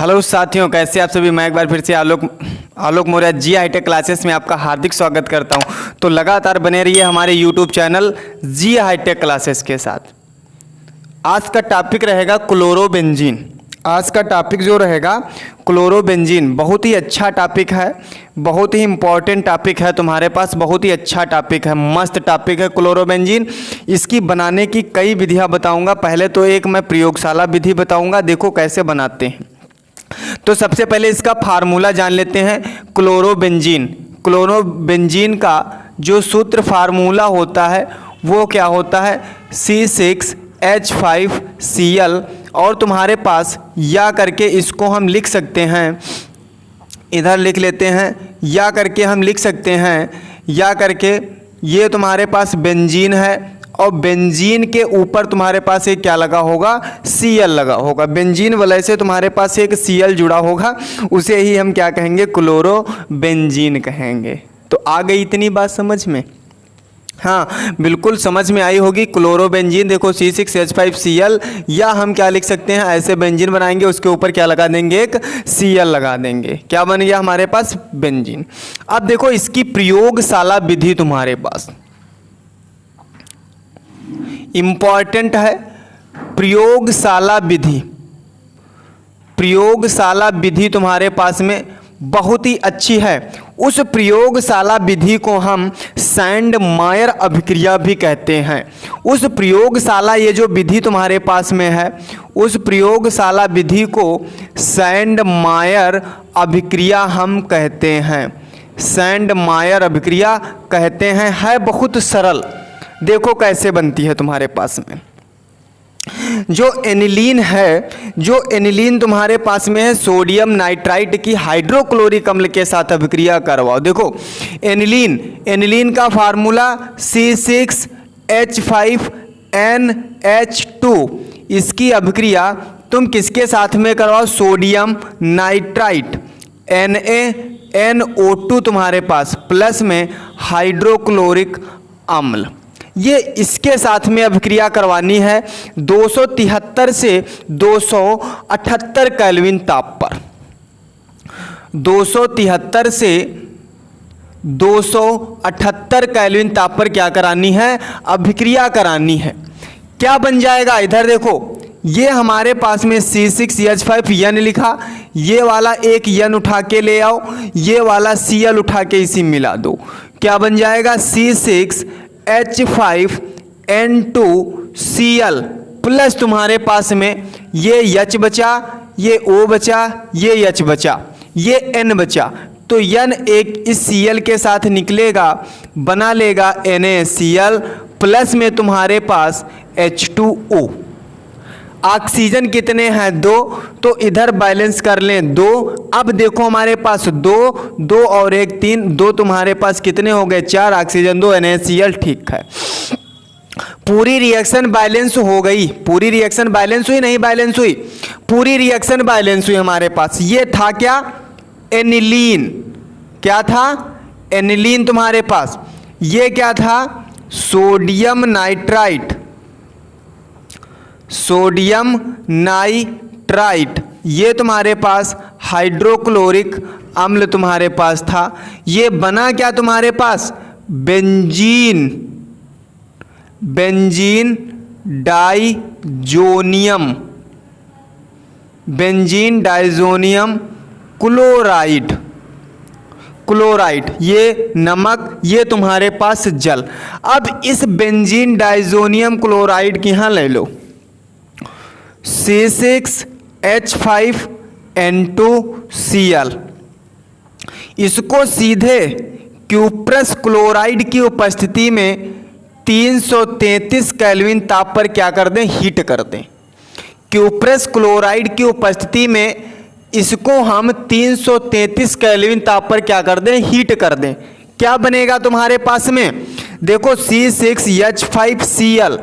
Hello साथियों, कैसे आप सभी। मैं एक बार फिर से आलोक मौर्य जी हाईटेक क्लासेस में आपका हार्दिक स्वागत करता हूं। तो लगातार बने रहिए हमारे यूट्यूब चैनल जी हाईटेक क्लासेस के साथ। आज का टॉपिक रहेगा क्लोरोबेंजीन। आज का टॉपिक जो रहेगा क्लोरोबेंजीन, बहुत ही अच्छा टॉपिक है, बहुत ही इम्पॉर्टेंट टॉपिक है तुम्हारे पास, बहुत ही अच्छा टॉपिक है, मस्त टॉपिक है क्लोरोबेंजीन। इसकी बनाने की कई विधियां बताऊंगा। पहले तो एक मैं प्रयोगशाला विधि बताऊंगा, देखो कैसे बनाते हैं। तो सबसे पहले इसका फार्मूला जान लेते हैं। क्लोरोबेंजीन का जो सूत्र फार्मूला होता है वो क्या होता है, C6H5Cl। और तुम्हारे पास या करके इसको हम लिख सकते हैं, इधर लिख लेते हैं, या करके हम लिख सकते हैं, या करके ये तुम्हारे पास बेंजीन है और बेंजीन के ऊपर तुम्हारे पास एक क्या लगा होगा, Cl लगा होगा। बेंजीन वलय से तुम्हारे पास एक Cl जुड़ा होगा, उसे ही हम क्या कहेंगे, क्लोरोबेंजीन कहेंगे। तो आ गई इतनी बात समझ में? हाँ बिल्कुल समझ में आई होगी। क्लोरोबेंजीन देखो C6H5Cl, या हम क्या लिख सकते हैं, ऐसे बेंजीन बनाएंगे, उसके ऊपर क्या लगा देंगे, एक Cl लगा देंगे, क्या बन गया हमारे पास, बेंजीन। अब देखो इसकी प्रयोगशाला विधि तुम्हारे पास इंपॉर्टेंट है। प्रयोगशाला विधि, प्रयोगशाला विधि तुम्हारे पास में बहुत ही अच्छी है। उस प्रयोगशाला विधि को हम सैंडमायर अभिक्रिया भी कहते हैं। उस प्रयोगशाला, ये जो विधि तुम्हारे पास में है, उस प्रयोगशाला विधि को सैंडमायर अभिक्रिया हम कहते हैं, सैंडमायर अभिक्रिया कहते हैं। है बहुत सरल, देखो कैसे बनती है तुम्हारे पास में। जो एनिलीन है, जो एनिलीन तुम्हारे पास में है, सोडियम नाइट्राइट की हाइड्रोक्लोरिक अम्ल के साथ अभिक्रिया करवाओ। देखो एनिलीन का फार्मूला C6H5NH2। इसकी अभिक्रिया तुम किसके साथ में करवाओ, सोडियम नाइट्राइट NaNO2 तुम्हारे पास प्लस में हाइड्रोक्लोरिक अम्ल, ये इसके साथ में अभिक्रिया करवानी है 273 से 278 केल्विन ताप पर। 273 से 278 केल्विन ताप पर क्या करानी है, अभिक्रिया करानी है। क्या बन जाएगा, इधर देखो, ये हमारे पास में C6H5N लिखा, ये वाला एक N उठा के ले आओ, ये वाला Cl उठा के इसी मिला दो, क्या बन जाएगा, C6H5N2Cl प्लस तुम्हारे पास में ये H बचा, ये O बचा, ये H बचा, ये N बचा। तो N एक इस Cl के साथ निकलेगा, बना लेगा NaCl प्लस में तुम्हारे पास H2O। ऑक्सीजन कितने हैं, 2, तो इधर बैलेंस कर लें 2। अब देखो हमारे पास 2 और 1 3, 2 तुम्हारे पास कितने हो गए, 4, ऑक्सीजन 2 NaCl, ठीक है। पूरी रिएक्शन बैलेंस हो गई, पूरी रिएक्शन बैलेंस हुई, नहीं बैलेंस हुई, पूरी रिएक्शन बैलेंस हुई हमारे पास। ये था क्या, एनिलीन, क्या था, एनिलीन तुम्हारे पास। ये क्या था, सोडियम नाइट्राइट, सोडियम नाइट्राइट, ये तुम्हारे पास हाइड्रोक्लोरिक अम्ल तुम्हारे पास था। ये बना क्या तुम्हारे पास, benzene, benzene diazonium, benzene diazonium chloride, chloride, ये नमक, ये तुम्हारे पास जल। अब इस बेंजीन डाइजोनियम क्लोराइड की यहाँ ले लो, C6H5N2Cl, इसको सीधे क्यूप्रस क्लोराइड की उपस्थिति में 333 केल्विन ताप पर क्या कर दें, हीट कर दें। क्यूप्रस क्लोराइड की उपस्थिति में इसको हम 333 केल्विन ताप पर क्या कर दें, हीट कर दें। क्या बनेगा तुम्हारे पास में, देखो C6H5Cl,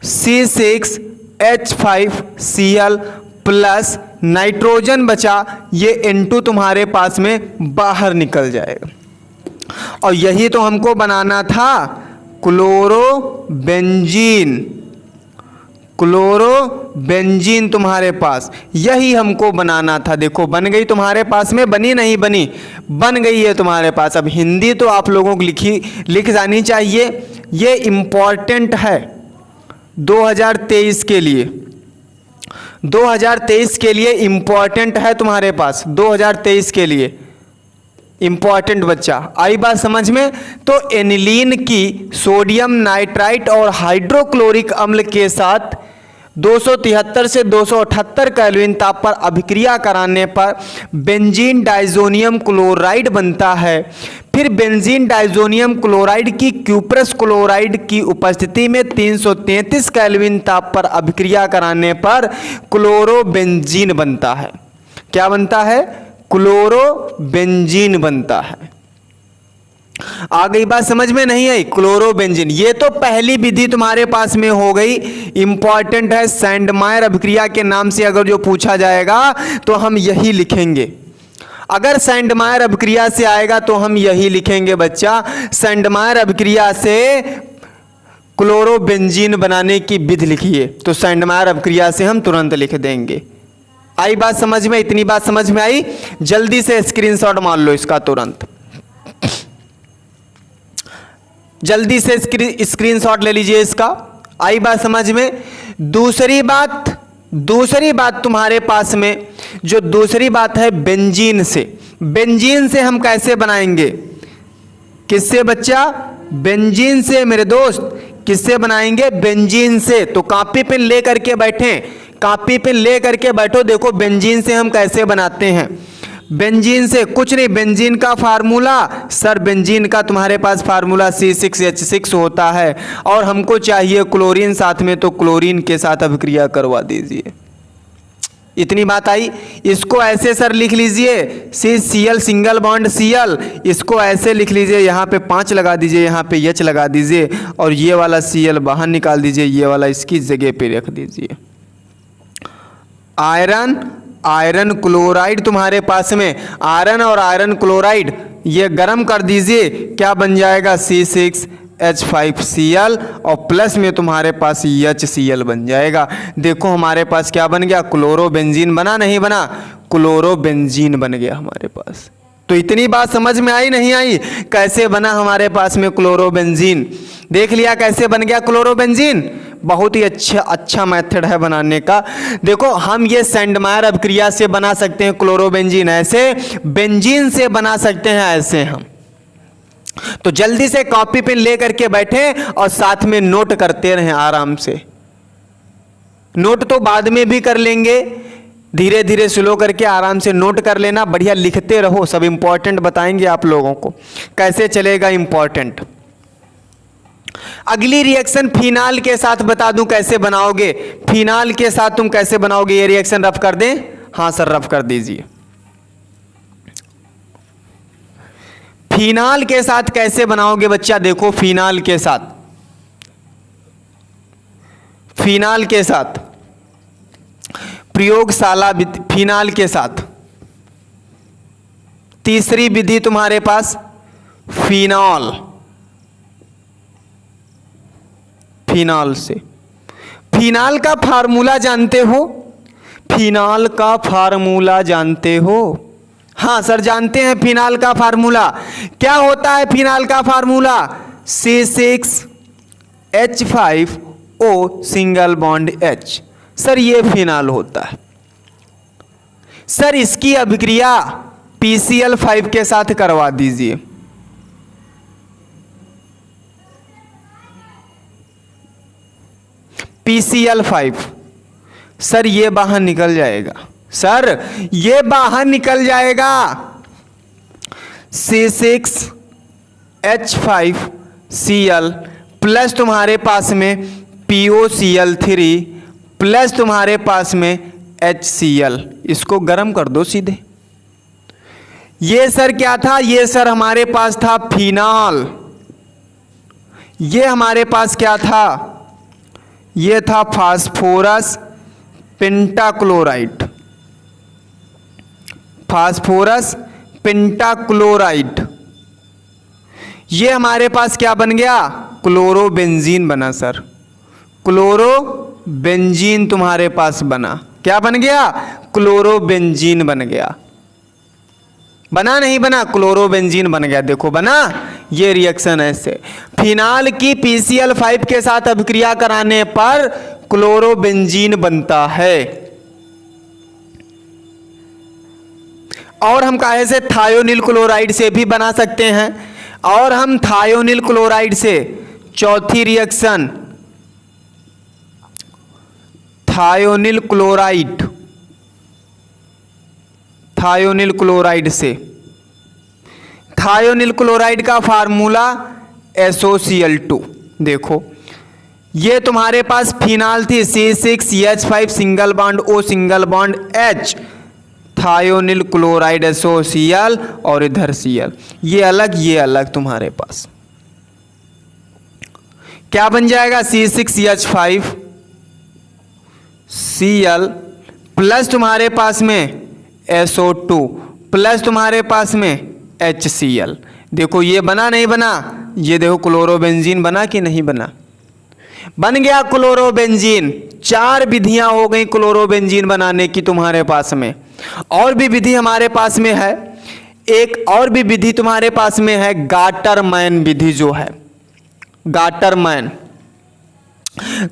C6H5Cl प्लस नाइट्रोजन बचा, ये N2 तुम्हारे पास में बाहर निकल जाएगा। और यही तो हमको बनाना था क्लोरोबेंजीन, क्लोरोबेंजीन तुम्हारे पास, यही हमको बनाना था। देखो बन गई तुम्हारे पास में, बनी नहीं बनी, बन गई है तुम्हारे पास। अब हिंदी तो आप लोगों को लिख जानी चाहिए, ये इम्पॉर्टेंट है 2023 के लिए। 2023 के लिए इम्पॉर्टेंट है तुम्हारे पास, 2023 के लिए इम्पॉर्टेंट बच्चा। आई बात समझ में? तो एनिलीन की सोडियम नाइट्राइट और हाइड्रोक्लोरिक अम्ल के साथ 273 से 278 केल्विन ताप पर अभिक्रिया कराने पर बेंजीन डाइजोनियम क्लोराइड बनता है। फिर बेंजीन डाइजोनियम क्लोराइड की क्यूप्रस क्लोराइड की उपस्थिति में 333 केल्विन ताप पर अभिक्रिया कराने पर क्लोरोबेंजीन बनता है। क्या बनता है? क्लोरोबेंजीन बनता है। आ गई बात समझ में? नहीं आई? क्लोरोबेंजीन, ये तो पहली विधि तुम्हारे पास में हो गई, इंपॉर्टेंट है। सैंडमायर अभिक्रिया के नाम से अगर जो पूछा जाएगा तो हम यही लिखेंगे। अगर सैंडमायर अभिक्रिया से आएगा तो हम यही लिखेंगे बच्चा, सैंडमायर अभिक्रिया से क्लोरोबेंजीन बनाने की विधि लिखिए, तो सैंडमायर अभिक्रिया से हम तुरंत लिख देंगे। आई बात समझ में? इतनी बात समझ में आई? जल्दी से स्क्रीनशॉट मार लो इसका तुरंत, जल्दी से स्क्रीनशॉट ले लीजिए इसका। आई बात समझ में? दूसरी बात तुम्हारे पास में जो दूसरी बात है बेंजीन से। बेंजीन से हम कैसे बनाएंगे? किससे बच्चा? बेंजीन से मेरे दोस्त। किससे बनाएंगे? बेंजीन से। तो कॉपी पेन ले करके बैठें, कॉपी पेन ले करके बैठो। देखो बेंजीन से हम कैसे बनाते हैं। बेंजीन से कुछ नहीं, बेंजीन का फार्मूला सर, बेंजीन का तुम्हारे पास फार्मूला C6H6 होता है और हमको चाहिए क्लोरीन साथ में, तो क्लोरीन के साथ अभिक्रिया करवा दीजिए। इतनी बात आई? इसको ऐसे सर लिख लीजिए, CCl सिंगल बॉन्ड Cl, इसको ऐसे लिख लीजिए, यहाँ पे 5 लगा दीजिए, यहाँ पे H लगा दीजिए और ये वाला Cl बाहर निकाल दीजिए, ये वाला इसकी जगह पे रख दीजिए। आयरन क्लोराइड तुम्हारे पास में, आयरन और आयरन क्लोराइड ये गर्म कर दीजिए, क्या बन जाएगा? C6H5Cl और प्लस में तुम्हारे पास HCl बन जाएगा। देखो हमारे पास क्या बन गया? क्लोरोबेंजीन बना, नहीं बना? क्लोरोबेंजीन बन गया हमारे पास। तो इतनी बात समझ में आई नहीं आई? कैसे बना हमारे पास में क्लोरोबेंजीन? देख लिया कैसे बन गया क्लोरोबेंजीन? बहुत ही अच्छा मेथड है बनाने का। देखो हम ये सैंडमायर अभिक्रिया से बना सकते हैं क्लोरोबेंजीन, ऐसे बेंजीन से बना सकते हैं ऐसे हम। तो जल्दी से कॉपी पेन ले करके बैठे और साथ में नोट करते रहें आराम से। नोट तो बाद में भी कर लेंगे, धीरे धीरे स्लो करके आराम से नोट कर लेना, बढ़िया लिखते रहो। सब इंपॉर्टेंट बताएंगे आप लोगों को कैसे चलेगा इंपॉर्टेंट। अगली रिएक्शन फिनाल के साथ बता दूं कैसे बनाओगे। फिनाल के साथ तुम कैसे बनाओगे? ये रिएक्शन रफ कर दें? हाँ सर रफ कर दीजिए। फिनाल के साथ कैसे बनाओगे बच्चा? देखो फिनाल के साथ प्रयोगशाला फिनाल के साथ तीसरी विधि तुम्हारे पास फिनाल से। फिनाल का फार्मूला जानते हो? फिनाल का फार्मूला जानते हो? हाँ सर जानते हैं फिनाल का फार्मूला। क्या होता है फिनाल का formula? C6H5O single bond H। Sir ये फिनाल होता है। सर इसकी अभिक्रिया PCl5 के साथ करवा दीजिए। PCl5 सर ये बाहर निकल जाएगा, सर ये बाहर निकल जाएगा। C6H5Cl प्लस तुम्हारे पास में POCl3 प्लस तुम्हारे पास में HCl, इसको गर्म कर दो सीधे। ये सर क्या था? ये सर हमारे पास था फिनाल। ये हमारे पास क्या था? ये था फास्फोरस पेंटाक्लोराइड। फास्फोरस पेंटाक्लोराइड ये हमारे पास क्या बन गया? क्लोरोबेंजीन बना सर। क्लोरोबेंजीन बेंजीन तुम्हारे पास बना। क्या बन गया? क्लोरोबेंजीन बन गया। बना नहीं बना? क्लोरोबेंजीन बन गया। देखो बना। ये रिएक्शन है इससे। फिनाल की PCl5 के साथ अभिक्रिया कराने पर क्लोरोबेंजीन बनता है। और हम काहे से थायोनिल क्लोराइड से भी बना सकते हैं। और हम थायोनिल क्लोराइड से चौथी reaction thionyl chloride, thionyl chloride से, थायोनिल क्लोराइड का फार्मूला SOCl2। देखो ये तुम्हारे पास फिनाल थी C6H5 single bond O single bond H, thionyl chloride SOCl और इधर Cl, ये अलग ये अलग। तुम्हारे पास क्या बन जाएगा? C6H5 Cl प्लस तुम्हारे पास में SO2 प्लस तुम्हारे पास में HCl। देखो ये बना नहीं बना? ये देखो क्लोरोबेंजीन बना कि नहीं बना? बन गया क्लोरोबेंजीन। 4 विधियां हो गई क्लोरोबेंजीन बनाने की तुम्हारे पास में। और भी विधि हमारे पास में है। एक और भी विधि तुम्हारे पास में है, गाटरमैन विधि जो है, गाटरमैन।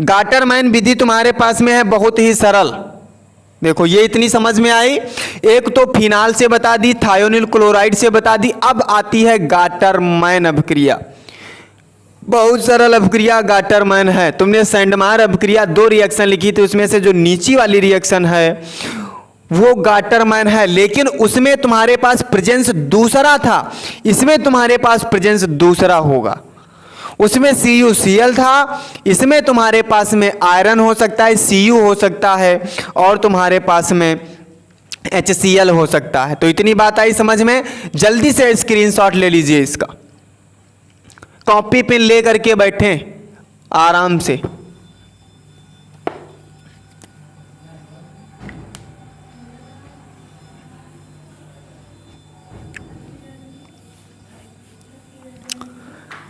गाटरमैन विधि तुम्हारे पास में है बहुत ही सरल। देखो ये इतनी समझ में आई। एक तो फिनाल से बता दी, थायोनिल क्लोराइड से बता दी, अब आती है गाटरमैन अभिक्रिया। बहुत सरल अभिक्रिया गाटरमैन है। तुमने सैंडमायर अभिक्रिया 2 रिएक्शन लिखी थी, उसमें से जो नीची वाली रिएक्शन है वो गाटरमैन है, लेकिन उसमें तुम्हारे पास प्रेजेंस दूसरा था, इसमें तुम्हारे पास प्रेजेंस दूसरा होगा। उसमें CuCl था, इसमें तुम्हारे पास में आयरन हो सकता है, Cu हो सकता है और तुम्हारे पास में HCl हो सकता है। तो इतनी बात आई समझ में? जल्दी से स्क्रीनशॉट ले लीजिए इसका, कॉपी पेन ले करके बैठे आराम से।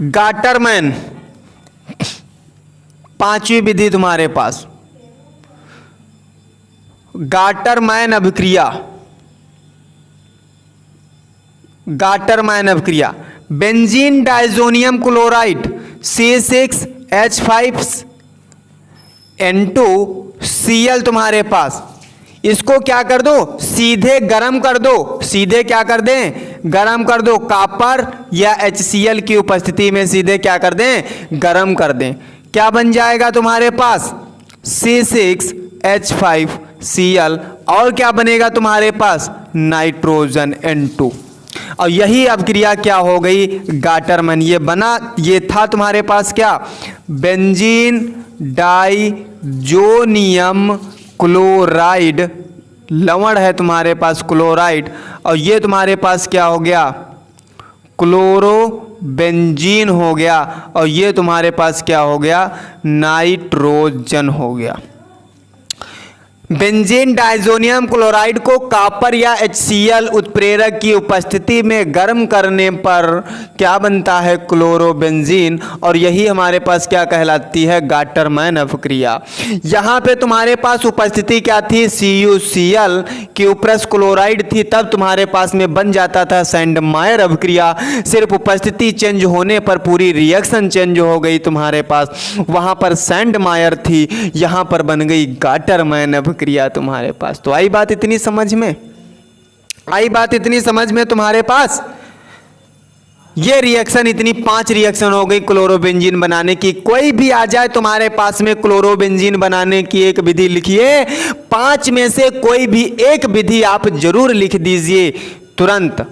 गाटरमैन 5वीं विधि तुम्हारे पास, गाटरमैन अभिक्रिया। गाटरमैन अभिक्रिया, बेंजीन डाइजोनियम क्लोराइड C6H5N2Cl तुम्हारे पास, इसको क्या कर दो? सीधे गरम कर दो। सीधे क्या कर दें? गरम कर दो। कॉपर या HCl की उपस्थिति में सीधे क्या कर दें? गरम कर दें। क्या बन जाएगा तुम्हारे पास? C6H5Cl और क्या बनेगा तुम्हारे पास? Nitrogen N2। और यही अभिक्रिया क्या हो गई? गाटरमैन। ये बना, ये था तुम्हारे पास क्या? बेंजीन डाइजोनियम क्लोराइड, लवण है तुम्हारे पास क्लोराइड, और ये तुम्हारे पास क्या हो गया? क्लोरोबेंजीन हो गया, और ये तुम्हारे पास क्या हो गया? नाइट्रोजन हो गया। बेंजीन डाइजोनियम क्लोराइड को कॉपर या HCl उत्प्रेरक की उपस्थिति में गर्म करने पर क्या बनता है? क्लोरोबेंजीन। और यही हमारे पास क्या कहलाती है? गाटरमैन अभिक्रिया। यहाँ पे तुम्हारे पास उपस्थिति क्या थी? CuCl की उपरस क्लोराइड थी, तब तुम्हारे पास में बन जाता था सैंडमायर अभिक्रिया। सिर्फ उपस्थिति चेंज होने पर पूरी रिएक्शन चेंज हो गई तुम्हारे पास। वहाँ पर सैंडमायर थी, यहाँ पर बन गई गाटरमैन क्रिया तुम्हारे पास। तो आई बात इतनी समझ में? आई बात इतनी समझ में तुम्हारे पास? ये रिएक्शन, इतनी 5 रिएक्शन हो गई क्लोरोबेंजीन बनाने की। कोई भी आ जाए तुम्हारे पास में क्लोरोबेंजीन बनाने की एक विधि लिखिए, 5 में से कोई भी एक विधि आप जरूर लिख दीजिए तुरंत,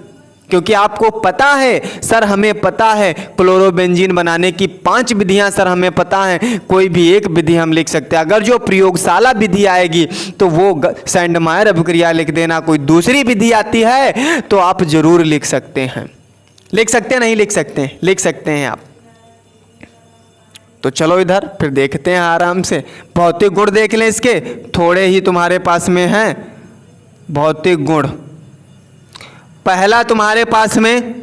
क्योंकि आपको पता है सर, हमें पता है क्लोरोबेंजीन बनाने की 5 विधियां सर हमें पता है, कोई भी एक विधि हम लिख सकते हैं। अगर जो प्रयोगशाला विधि आएगी तो वो सैंडमायर अभिक्रिया लिख देना। कोई दूसरी विधि आती है तो आप जरूर लिख सकते हैं। लिख सकते हैं? नहीं लिख सकते हैं? लिख सकते हैं आप। तो चलो इधर फिर देखते हैं आराम से। भौतिक गुण देख लें इसके, थोड़े ही तुम्हारे पास में हैं भौतिक गुण। पहला तुम्हारे पास में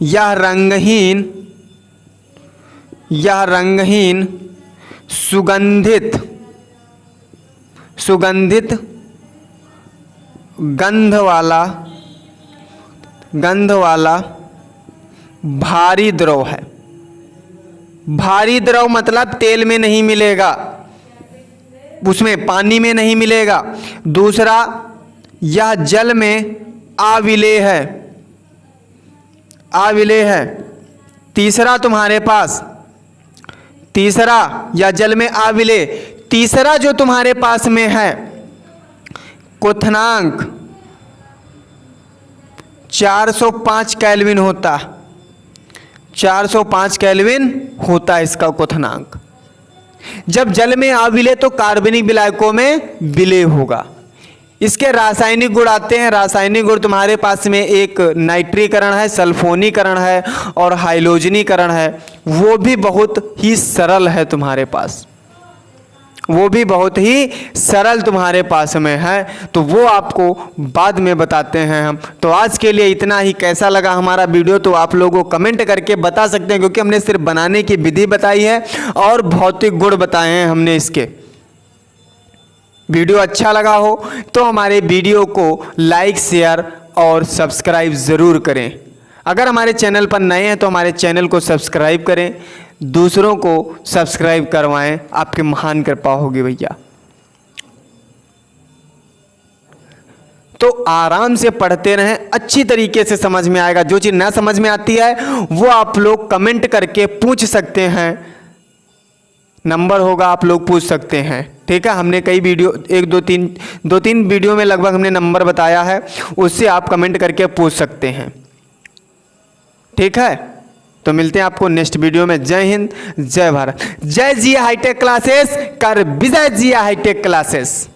यह रंगहीन सुगंधित, सुगंधित गंध वाला भारी द्रव है। भारी द्रव मतलब तेल में नहीं मिलेगा, उसमें पानी में नहीं मिलेगा। दूसरा, यह जल में आविलेय है, आविलेय है। तीसरा तुम्हारे पास, तीसरा या जल में आविलेय। तीसरा जो तुम्हारे पास में है क्वथनांक 405 केल्विन होता, 405 केल्विन होता है इसका क्वथनांक। जब जल में आविलेय तो कार्बनिक विलायकों में विलेय होगा। इसके रासायनिक गुण आते हैं। रासायनिक गुण तुम्हारे पास में एक नाइट्रीकरण है, सल्फोनीकरण है और हाइलोजनीकरण है। वो भी बहुत ही सरल है तुम्हारे पास, वो भी बहुत ही सरल तुम्हारे पास में है, तो वो आपको बाद में बताते हैं हम। तो आज के लिए इतना ही। कैसा लगा हमारा वीडियो तो आप लोगों को कमेंट करके बता सकते हैं, क्योंकि हमने सिर्फ बनाने की विधि बताई है और भौतिक गुण बताए हैं हमने इसके। वीडियो अच्छा लगा हो तो हमारे वीडियो को लाइक, शेयर और सब्सक्राइब ज़रूर करें। अगर हमारे चैनल पर नए हैं तो हमारे चैनल को सब्सक्राइब करें, दूसरों को सब्सक्राइब करवाएं। आपकी महान कृपा होगी भैया। तो आराम से पढ़ते रहें, अच्छी तरीके से समझ में आएगा। जो चीज़ ना समझ में आती है वो आप लोग कमेंट करके पूछ सकते हैं, नंबर होगा, आप लोग पूछ सकते हैं। ठीक है, हमने कई वीडियो, दो तीन वीडियो में लगभग हमने नंबर बताया है, उससे आप कमेंट करके पूछ सकते हैं। ठीक है, तो मिलते हैं आपको नेक्स्ट वीडियो में। जय हिंद, जय भारत, जय जिया हाईटेक क्लासेस, कर विजय जिया हाईटेक क्लासेस।